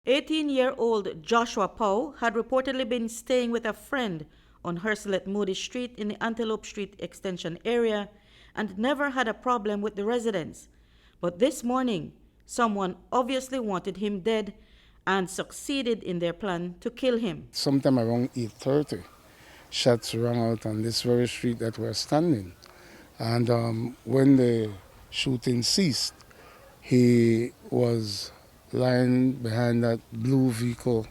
18-year-old Joshua Pow had reportedly been staying with a friend on Hostel at Moody Street in the Antelope Street Extension area and never had a problem with the residents. But this morning, someone obviously wanted him dead and succeeded in their plan to kill him. Sometime around 8:30, shots rang out on this very street that we're standing. And when the shooting ceased, he was lying behind that blue vehicle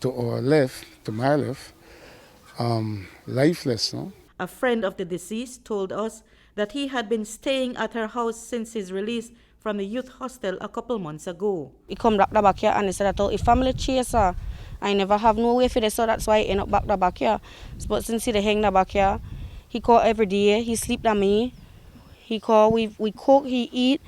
to our left, to my left, lifeless. No? A friend of the deceased told us that he had been staying at her house since his release from the youth hostel a couple months ago. He come back here and he said that if family chaser, I never have no way for this, so that's why he end up back here. But since he hang back here, he call every day, he sleep at me. He call, we cook, he eat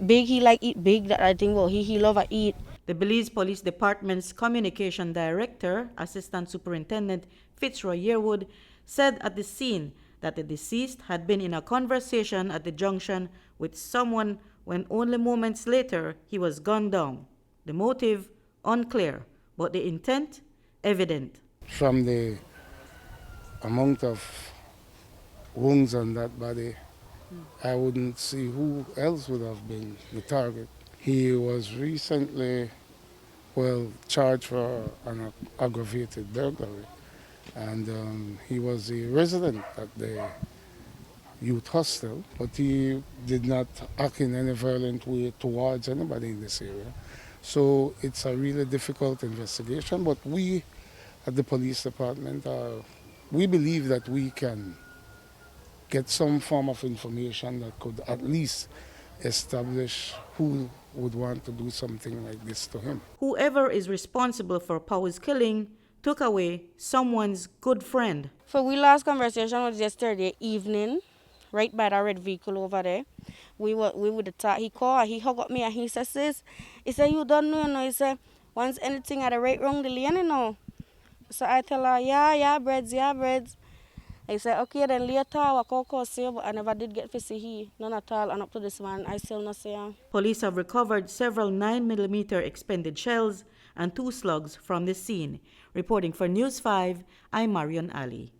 big, he like eat big, that I think, well, he love to eat. The Belize Police Department's Communication Director, Assistant Superintendent Fitzroy Yearwood, said at the scene that the deceased had been in a conversation at the junction with someone when only moments later he was gunned down. The motive, unclear, but the intent, evident. From the amount of wounds on that body, I wouldn't see who else would have been the target. He was recently, charged for an aggravated burglary. And he was a resident at the youth hostel, but he did not act in any violent way towards anybody in this area. So it's a really difficult investigation, but we at the police department, we believe that we can get some form of information that could at least establish who would want to do something like this to him. Whoever is responsible for Pow's killing took away someone's good friend. For we last conversation was yesterday evening, right by the red vehicle over there. We would talk. He called, he hugged me and he said, sis, he said, you don't know, you know. He said, once anything at the right wrong the lane, you know. So I tell her, yeah, breads. I said, okay, then later I call see, but I never did get to see he, none at all, and up to this man, I still not see him. Police have recovered several 9mm expended shells and 2 slugs from the scene. Reporting for News 5, I'm Marion Ali.